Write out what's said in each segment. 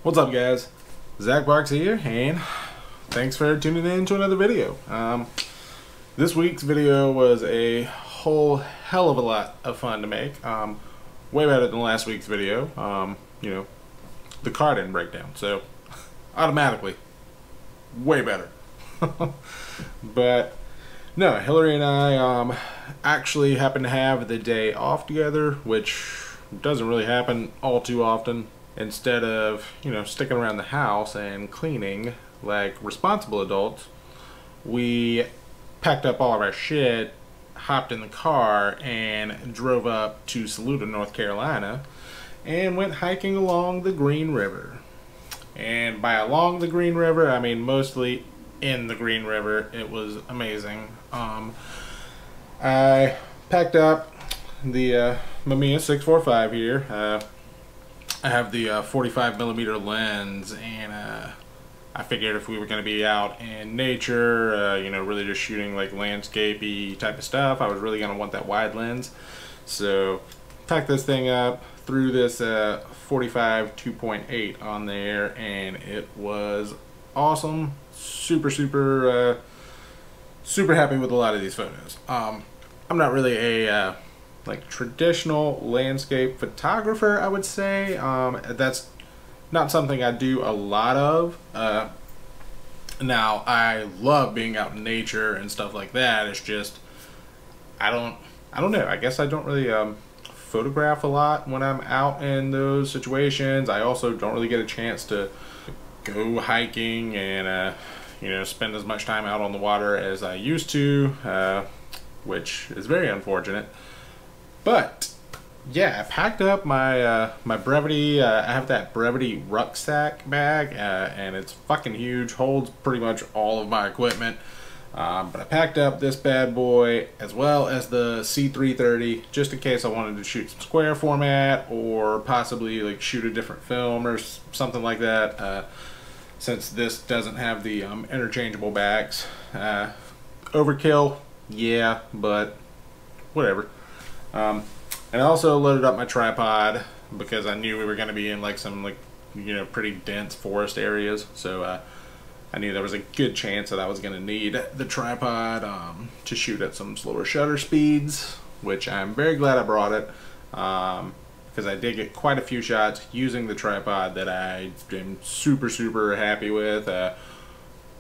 What's up, guys? Zach Parks here, and thanks for tuning in to another video. This week's video was a whole hell of a lot of fun to make. Way better than last week's video. You know, the car didn't break down, so automatically way better. But no, Hillary and I actually happened to have the day off together, which doesn't really happen all too often. Instead of, you know, sticking around the house and cleaning like responsible adults, we packed up all of our shit, hopped in the car, and drove up to Saluda, North Carolina, and went hiking along the Green River. And by along the Green River, I mean mostly in the Green River. It was amazing. I packed up the Mamiya 645 here. I have the 45mm lens, and I figured if we were going to be out in nature, you know, really just shooting like landscapey type of stuff, I was really going to want that wide lens. So packed this thing up, threw this 45 2.8 on there, and it was awesome. Super happy with a lot of these photos. I'm not really a like traditional landscape photographer, I would say. That's not something I do a lot of. Now I love being out in nature and stuff like that. It's just I don't know. I guess I don't really photograph a lot when I'm out in those situations. I also don't really get a chance to go hiking and you know, spend as much time out on the water as I used to, which is very unfortunate. But yeah, I packed up my my Brevity. I have that Brevity rucksack bag, and it's fucking huge. Holds pretty much all of my equipment. But I packed up this bad boy as well as the C330, just in case I wanted to shoot some square format or possibly like shoot a different film or something like that. Since this doesn't have the interchangeable backs, overkill, yeah, but whatever. And I also loaded up my tripod because I knew we were going to be in like some you know, pretty dense forest areas, so I knew there was a good chance that I was going to need the tripod to shoot at some slower shutter speeds, which I'm very glad I brought it, because I did get quite a few shots using the tripod that I am super happy with.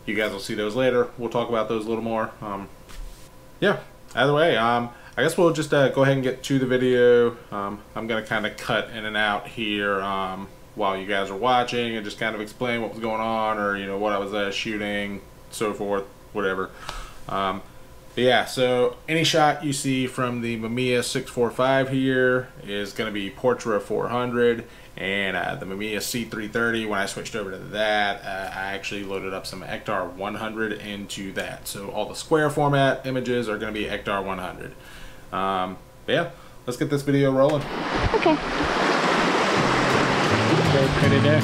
You guys will see those later. We'll talk about those a little more. Yeah, either way, I guess we'll just go ahead and get to the video. I'm going to kind of cut in and out here while you guys are watching and just kind of explain what was going on, or, you know, what I was shooting, so forth, whatever. But yeah, so any shot you see from the Mamiya 645 here is going to be Portra 400, and the Mamiya C330, when I switched over to that, I actually loaded up some Ektar 100 into that. So all the square format images are going to be Ektar 100. But yeah, let's get this video rolling. Okay. Put it there.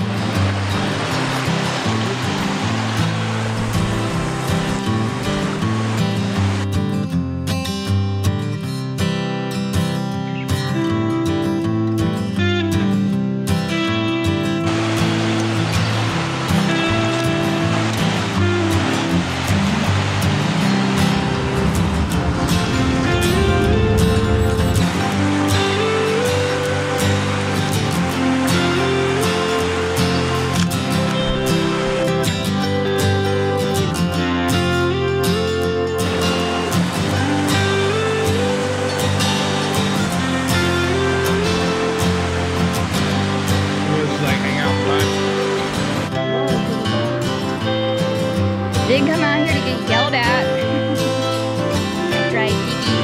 Didn't come out here to get yelled at. Right, Kiki?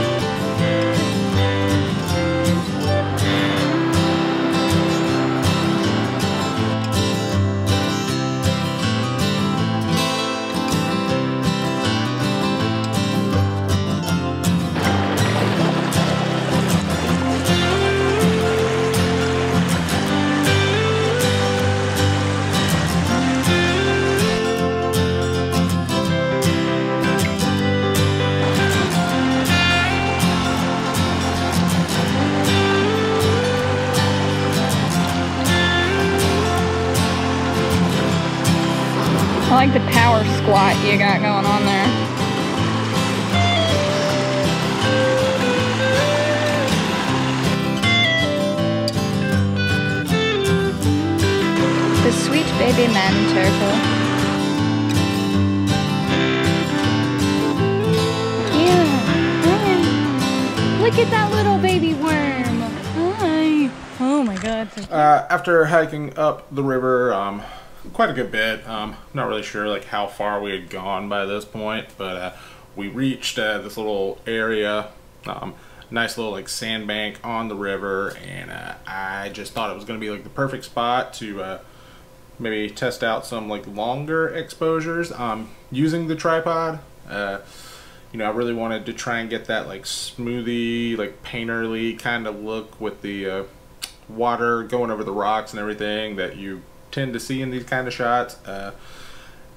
I like the power squat you got going on there. The sweet baby man turtle. Yeah. Look at that little baby worm. Hi. Oh my god. After hiking up the river, quite a good bit. Not really sure like how far we had gone by this point, but we reached this little area, nice little like sandbank on the river, and I just thought it was going to be like the perfect spot to maybe test out some like longer exposures using the tripod. You know, I really wanted to try and get that like smoothie, like painterly kind of look with the water going over the rocks and everything that you tend to see in these kind of shots.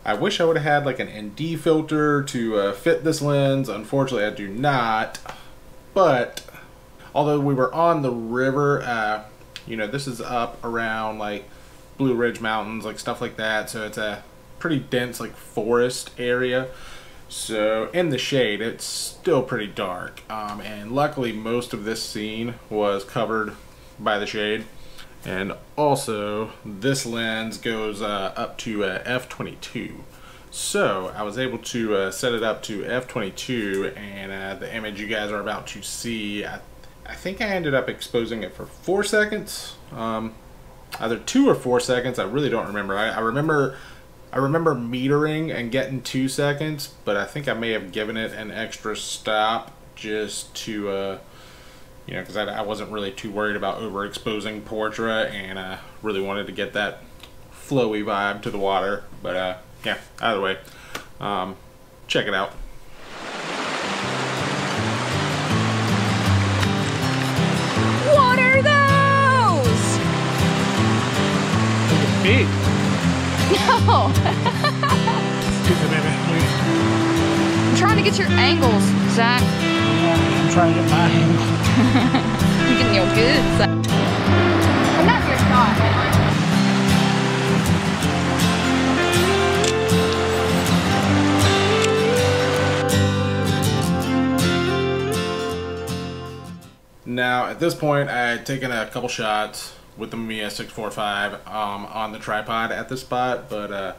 I wish I would have had like an ND filter to fit this lens. Unfortunately, I do not. But although we were on the river, you know, this is up around like Blue Ridge Mountains, like stuff like that. So it's a pretty dense like forest area. So in the shade, it's still pretty dark. And luckily, most of this scene was covered by the shade. And also, this lens goes up to f/22. So I was able to set it up to f/22, and the image you guys are about to see, I think I ended up exposing it for 4 seconds. Either 2 or 4 seconds, I really don't remember. I remember metering and getting 2 seconds, but I think I may have given it an extra stop just to you know, because I wasn't really too worried about overexposing Portra, and really wanted to get that flowy vibe to the water. But yeah, either way, check it out. What are those? Feet. No. Stupid baby. I'm trying to get your angles, Zach. I'm trying to get my angle. I'm getting your good side. I'm not your shot. Now, at this point, I had taken a couple shots with the Mamiya 645 on the tripod at this spot, but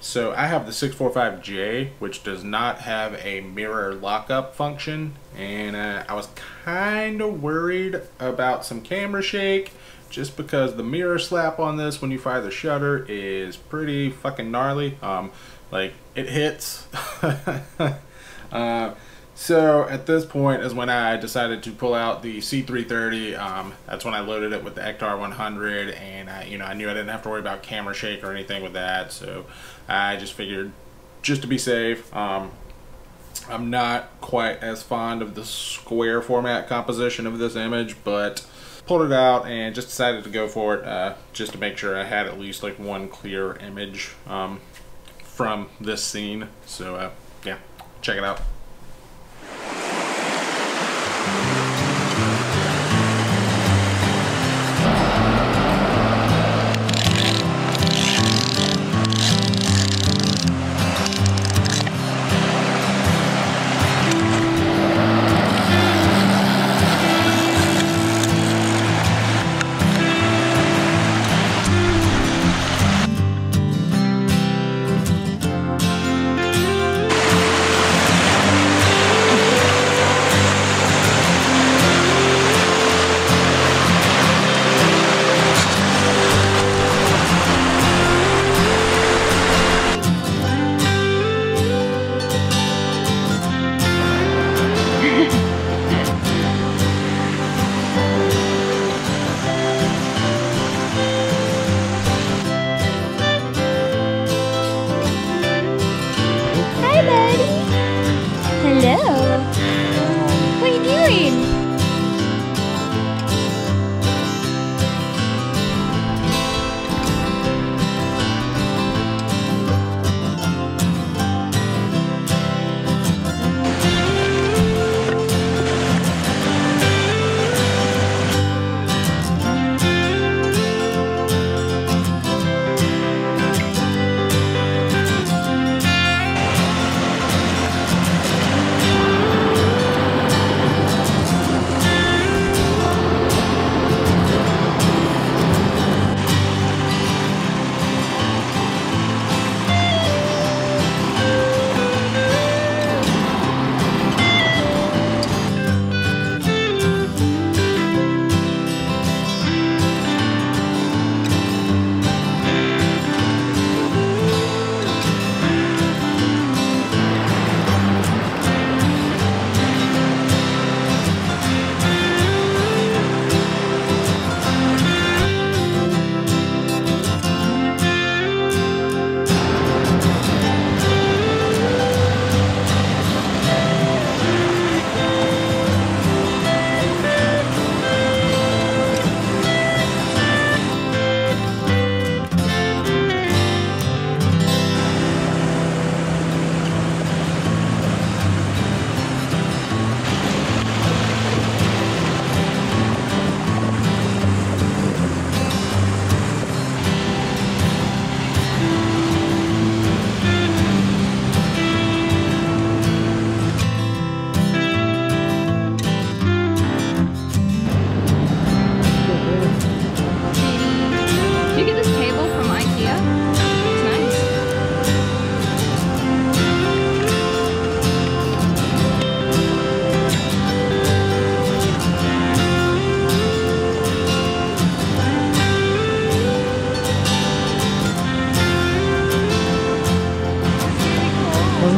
so I have the 645J, which does not have a mirror lockup function, and I was kind of worried about some camera shake, just because the mirror slap on this when you fire the shutter is pretty fucking gnarly. Like, it hits. So at this point is when I decided to pull out the C330. That's when I loaded it with the Ektar 100, and you know, I knew I didn't have to worry about camera shake or anything with that. So I just figured, just to be safe. I'm not quite as fond of the square format composition of this image, but pulled it out and just decided to go for it, just to make sure I had at least like one clear image from this scene. So yeah, check it out.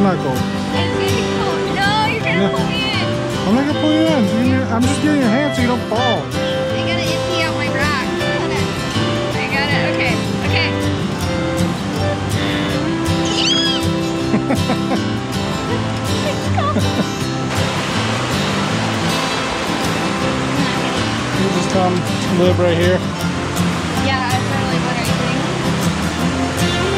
not cold? It's getting cold. No, you're gonna pull me in. I'm not gonna pull you in. I'm just getting your hand so you don't fall. I gotta empty out my rack. Hold on. I gotta, okay, okay. You just come live right here. Yeah, I feel like what are you doing? Pretty.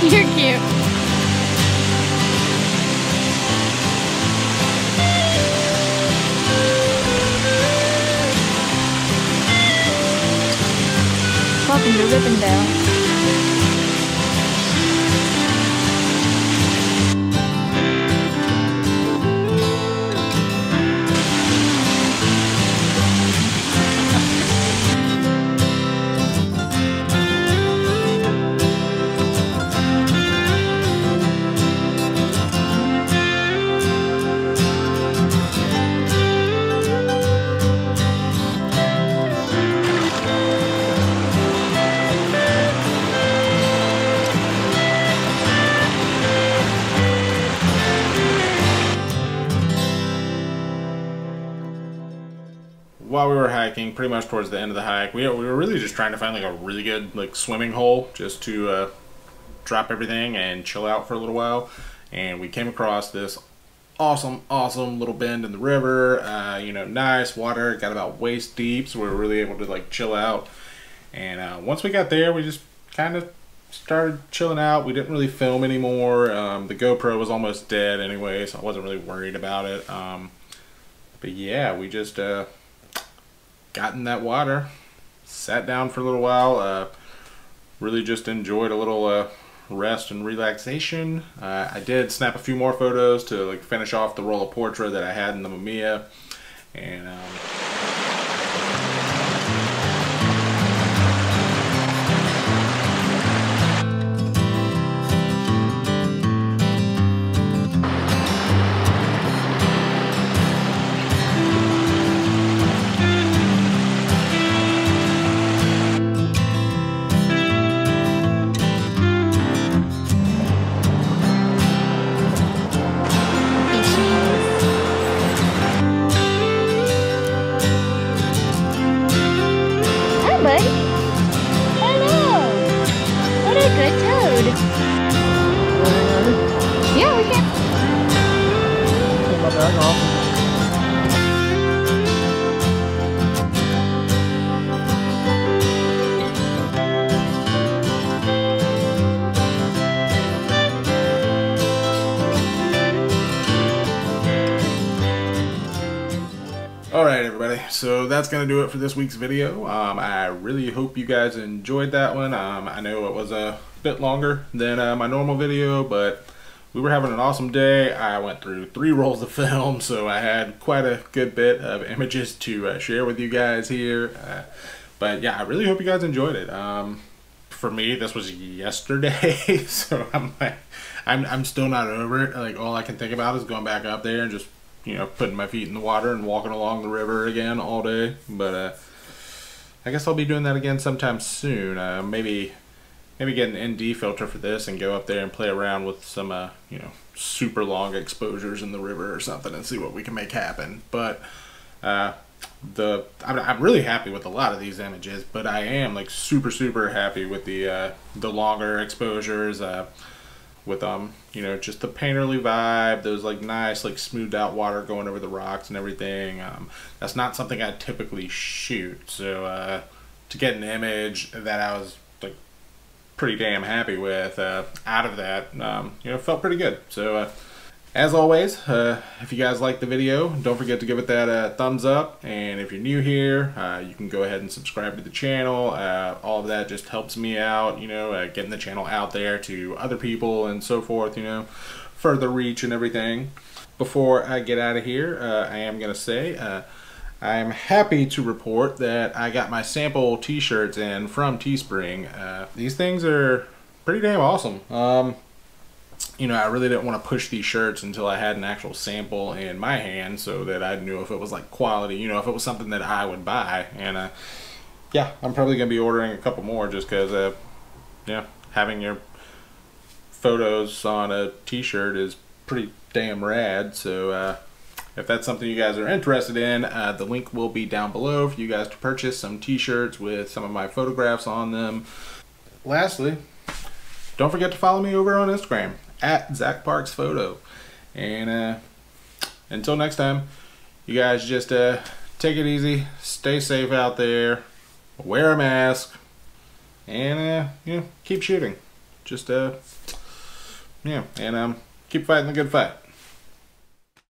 You're cute. Welcome to Rivendell. While we were hiking, pretty much towards the end of the hike, we were really just trying to find like a really good like swimming hole just to drop everything and chill out for a little while. And we came across this awesome little bend in the river. You know, nice water, got about waist deep, so we were really able to like chill out. And once we got there, we just kind of started chilling out. We didn't really film anymore. The GoPro was almost dead anyway, so I wasn't really worried about it. But yeah, we just got in that water, sat down for a little while, really just enjoyed a little rest and relaxation. I did snap a few more photos to like finish off the roll of portrait that I had in the Mamiya, and Buddy? Hello! What a good toad. Yeah, we can. Take my bag off. Alright everybody, so that's going to do it for this week's video. I really hope you guys enjoyed that one. I know it was a bit longer than my normal video, but we were having an awesome day. I went through 3 rolls of film, so I had quite a good bit of images to share with you guys here. But yeah, I really hope you guys enjoyed it. For me, this was yesterday, so I'm still not over it. Like, all I can think about is going back up there and just, you know, putting my feet in the water and walking along the river again all day. But I guess I'll be doing that again sometime soon. Maybe get an ND filter for this and go up there and play around with some you know, super long exposures in the river or something and see what we can make happen. But I'm really happy with a lot of these images, but I am like super happy with the longer exposures. With you know, just the painterly vibe, those like nice like smoothed out water going over the rocks and everything. That's not something I typically shoot, so to get an image that I was like pretty damn happy with out of that, you know, felt pretty good. So as always, if you guys like the video, don't forget to give it that thumbs up, and if you're new here, you can go ahead and subscribe to the channel. All of that just helps me out, you know, getting the channel out there to other people and so forth, you know, further reach and everything. Before I get out of here, I am going to say, I'm happy to report that I got my sample t-shirts in from Teespring. These things are pretty damn awesome. You know, I really didn't want to push these shirts until I had an actual sample in my hand so that I knew if it was like quality, you know, if it was something that I would buy. And yeah, I'm probably going to be ordering a couple more just because, yeah, having your photos on a t-shirt is pretty damn rad. So if that's something you guys are interested in, the link will be down below for you guys to purchase some t-shirts with some of my photographs on them. Lastly, don't forget to follow me over on Instagram at Zach Parks Photo. And until next time, you guys just take it easy, stay safe out there, wear a mask, and you know, keep shooting. Just yeah, and keep fighting the good fight.